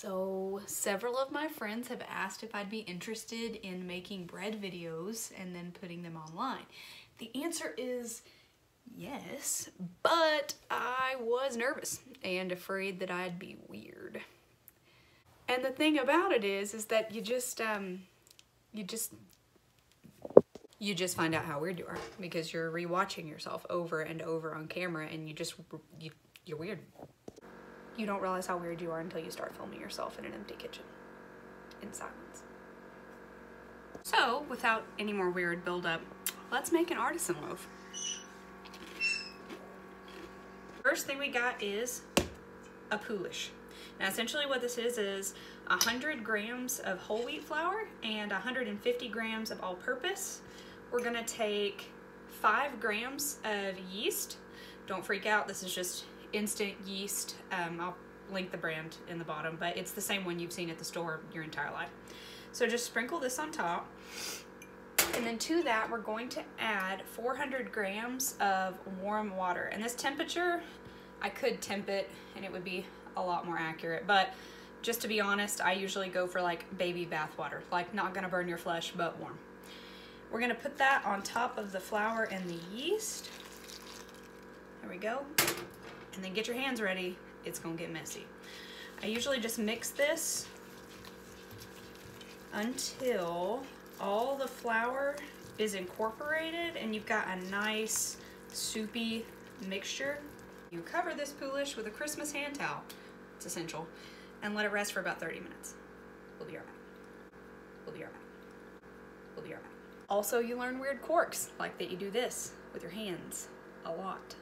So several of my friends have asked if I'd be interested in making bread videos and then putting them online. The answer is yes, but I was nervous and afraid that I'd be weird. And the thing about it is that you just find out how weird you are because you're rewatching yourself over and over on camera, and you're weird. You don't realize how weird you are until you start filming yourself in an empty kitchen in silence. So, without any more weird buildup, let's make an artisan loaf. First thing we got is a poulish. Now essentially what this is 100 grams of whole wheat flour and 150 grams of all-purpose. We're gonna take 5 grams of yeast. Don't freak out, this is just instant yeast. I'll link the brand in the bottom, but it's the same one you've seen at the store your entire life. So just sprinkle this on top. And then to that, we're going to add 400 grams of warm water. And this temperature, I could temp it and it would be a lot more accurate, but just to be honest, I usually go for like baby bath water, like not gonna burn your flesh, but warm. We're gonna put that on top of the flour and the yeast. There we go. And then get your hands ready, it's gonna get messy. I usually just mix this until all the flour is incorporated and you've got a nice soupy mixture. You cover this poulish with a Christmas hand towel, it's essential, and let it rest for about 30 minutes. We'll be right back. We'll be right back. We'll be right back. Also, you learn weird quirks, like that you do this with your hands a lot.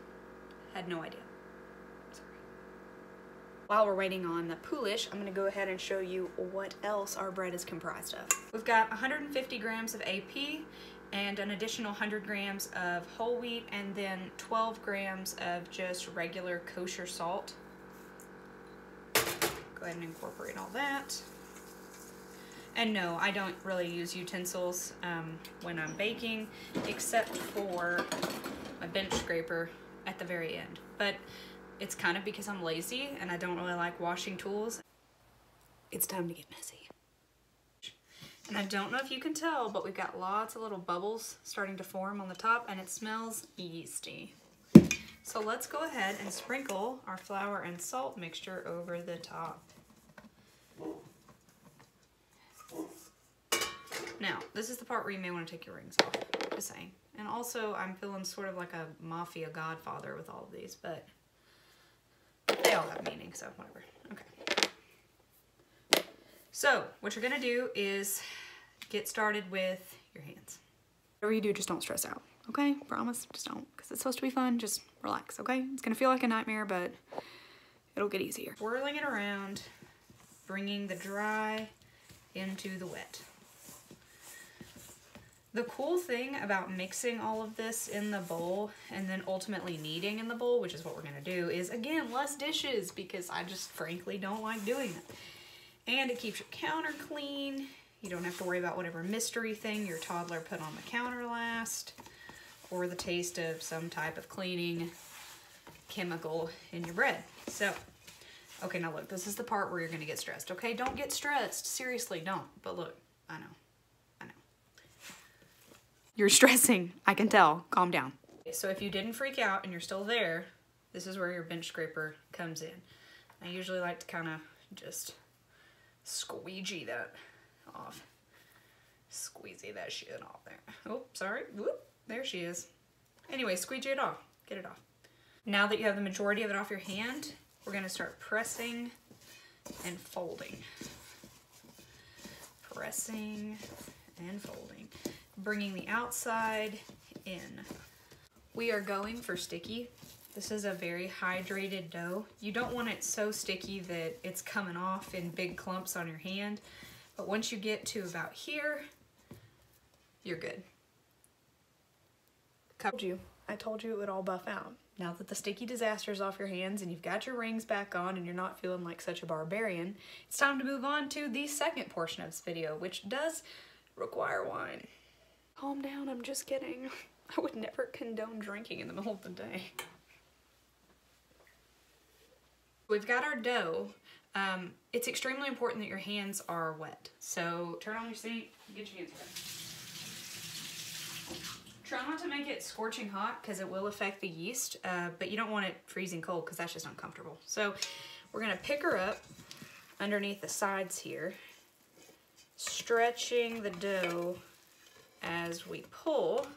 Had no idea. Sorry. While we're waiting on the poulish, I'm gonna go ahead and show you what else our bread is comprised of. We've got 150 grams of AP and an additional 100 grams of whole wheat and then 12 grams of just regular kosher salt. Go ahead and incorporate all that. And no, I don't really use utensils when I'm baking, except for my bench scraper at the very end. But it's kind of because I'm lazy and I don't really like washing tools. It's time to get messy. And I don't know if you can tell, but we've got lots of little bubbles starting to form on the top and it smells yeasty. So let's go ahead and sprinkle our flour and salt mixture over the top. Now, this is the part where you may want to take your rings off, just saying. And also, I'm feeling sort of like a mafia godfather with all of these, but they all have meaning, so whatever. Okay. So, what you're gonna do is get started with your hands. Whatever you do, just don't stress out, okay? Promise, just don't, because it's supposed to be fun. Just relax, okay? It's gonna feel like a nightmare, but it'll get easier. Swirling it around, bringing the dry into the wet. The cool thing about mixing all of this in the bowl and then ultimately kneading in the bowl, which is what we're gonna do, is again, less dishes because I just frankly don't like doing it. And it keeps your counter clean. You don't have to worry about whatever mystery thing your toddler put on the counter last, or the taste of some type of cleaning chemical in your bread. So, okay, now look, this is the part where you're gonna get stressed, okay? Don't get stressed, seriously, don't. But look, I know. You're stressing, I can tell. Calm down. So if you didn't freak out and you're still there, this is where your bench scraper comes in. I usually like to kind of just squeegee that off. Squeezy that shit off there. Oh, sorry. Whoop, there she is. Anyway, squeegee it off. Get it off. Now that you have the majority of it off your hand, we're going to start pressing and folding. Pressing and folding. Bringing the outside in. We are going for sticky. This is a very hydrated dough. You don't want it so sticky that it's coming off in big clumps on your hand, but once you get to about here, you're good. I told you it would all buff out. Now that the sticky disaster is off your hands and you've got your rings back on and you're not feeling like such a barbarian, it's time to move on to the second portion of this video, which does require wine. Calm down, I'm just kidding. I would never condone drinking in the middle of the day. We've got our dough. It's extremely important that your hands are wet. So turn on your sink, get your hands wet. Try not to make it scorching hot because it will affect the yeast, but you don't want it freezing cold because that's just uncomfortable. So we're gonna pick her up underneath the sides here, stretching the dough as we pull,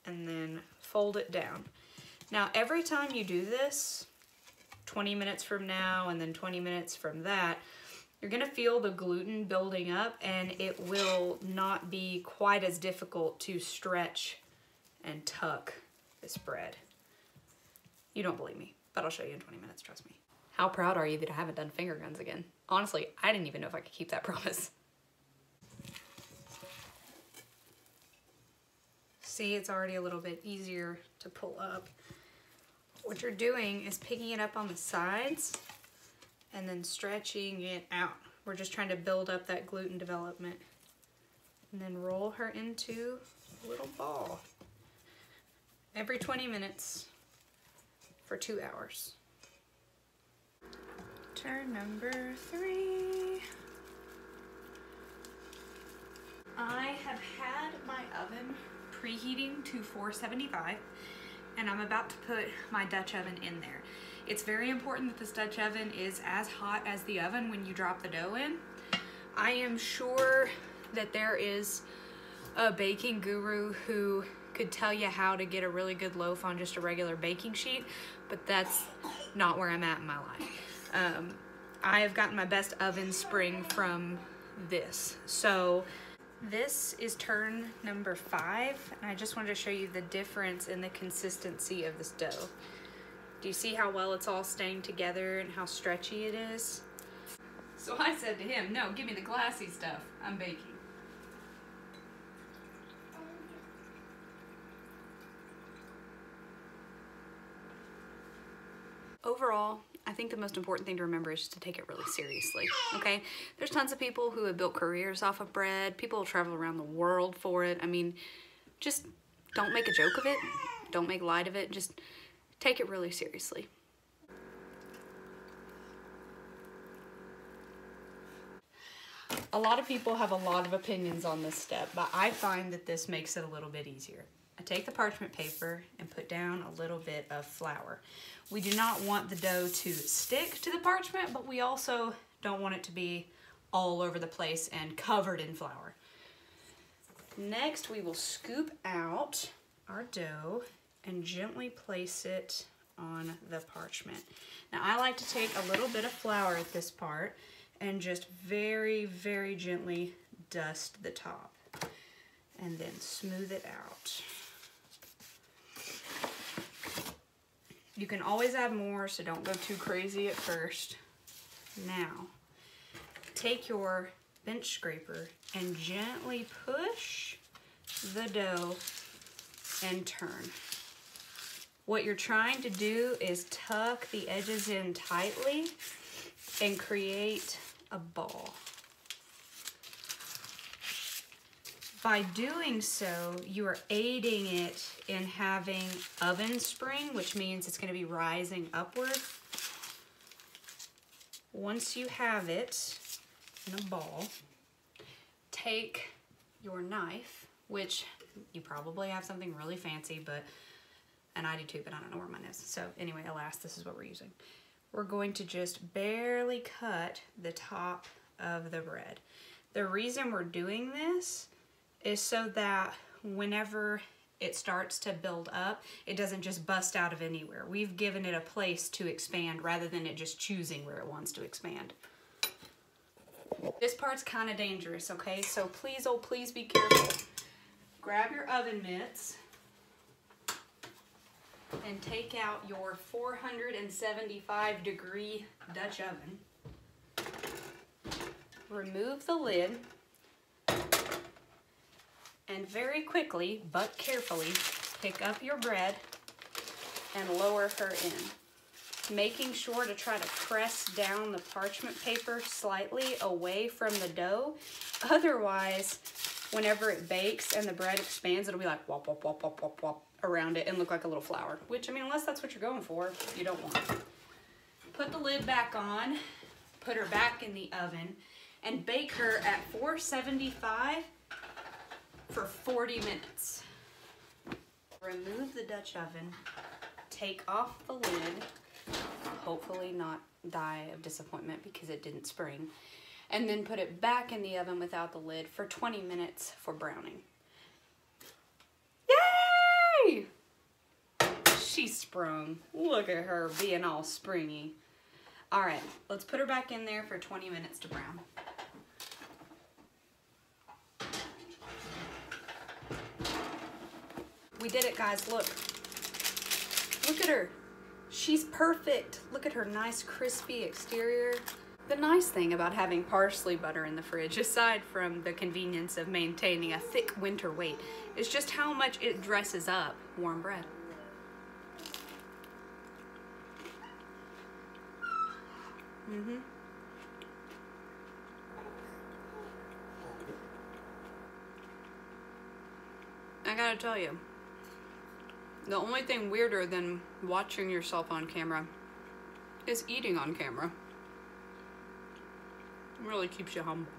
and then fold it down. Now every time you do this, 20 minutes from now and then 20 minutes from that, you're gonna feel the gluten building up and it will not be quite as difficult to stretch and tuck this bread. You don't believe me, but I'll show you in 20 minutes, trust me. How proud are you that I haven't done finger guns again? Honestly, I didn't even know if I could keep that promise. See, it's already a little bit easier to pull up. What you're doing is picking it up on the sides and then stretching it out. We're just trying to build up that gluten development. And then roll her into a little ball. Every 20 minutes for 2 hours. Turn number 3. I have had my oven preheating to 475 and I'm about to put my Dutch oven in there. It's very important that this Dutch oven is as hot as the oven when you drop the dough in. I am sure that there is a baking guru who could tell you how to get a really good loaf on just a regular baking sheet, but that's not where I'm at in my life. I have gotten my best oven spring from this. So this is turn number 5, and I just wanted to show you the difference in the consistency of this dough. Do you see how well it's all staying together and how stretchy it is? So I said to him, no, give me the glassy stuff, I'm baking. Overall, I think the most important thing to remember is just to take it really seriously, okay? There's tons of people who have built careers off of bread. People travel around the world for it. I mean, just don't make a joke of it. Don't make light of it. Just take it really seriously. A lot of people have a lot of opinions on this step, but I find that this makes it a little bit easier. I take the parchment paper and put down a little bit of flour. We do not want the dough to stick to the parchment, but we also don't want it to be all over the place and covered in flour. Next, we will scoop out our dough and gently place it on the parchment. Now, I like to take a little bit of flour at this part and just very, very gently dust the top and then smooth it out. You can always add more, so don't go too crazy at first. Now, take your bench scraper and gently push the dough and turn. What you're trying to do is tuck the edges in tightly and create a ball. By doing so, you are aiding it in having oven spring, which means it's going to be rising upward. Once you have it in a ball, take your knife, which you probably have something really fancy, and I do too, but I don't know where mine is. So anyway, alas, this is what we're using. We're going to just barely cut the top of the bread. The reason we're doing this is so that whenever it starts to build up, it doesn't just bust out of anywhere. We've given it a place to expand rather than it just choosing where it wants to expand. This part's kind of dangerous, okay? So please, oh please be careful. Grab your oven mitts and take out your 475-degree Dutch oven. Remove the lid. And very quickly, but carefully, pick up your bread and lower her in, making sure to try to press down the parchment paper slightly away from the dough. Otherwise, whenever it bakes and the bread expands, it'll be like wop, wop, wop, wop, wop, wop around it and look like a little flower, which, I mean, unless that's what you're going for, you don't want. Put the lid back on, put her back in the oven and bake her at 475 for 40 minutes. Remove the Dutch oven, take off the lid, hopefully not die of disappointment because it didn't spring, and then put it back in the oven without the lid for 20 minutes for browning. Yay! She sprung. Look at her being all springy. All right, let's put her back in there for 20 minutes to brown. We did it, guys. Look. Look at her. She's perfect. Look at her nice crispy exterior. The nice thing about having parsley butter in the fridge, aside from the convenience of maintaining a thick winter weight, is just how much it dresses up warm bread. I gotta tell you, the only thing weirder than watching yourself on camera is eating on camera. It really keeps you humble.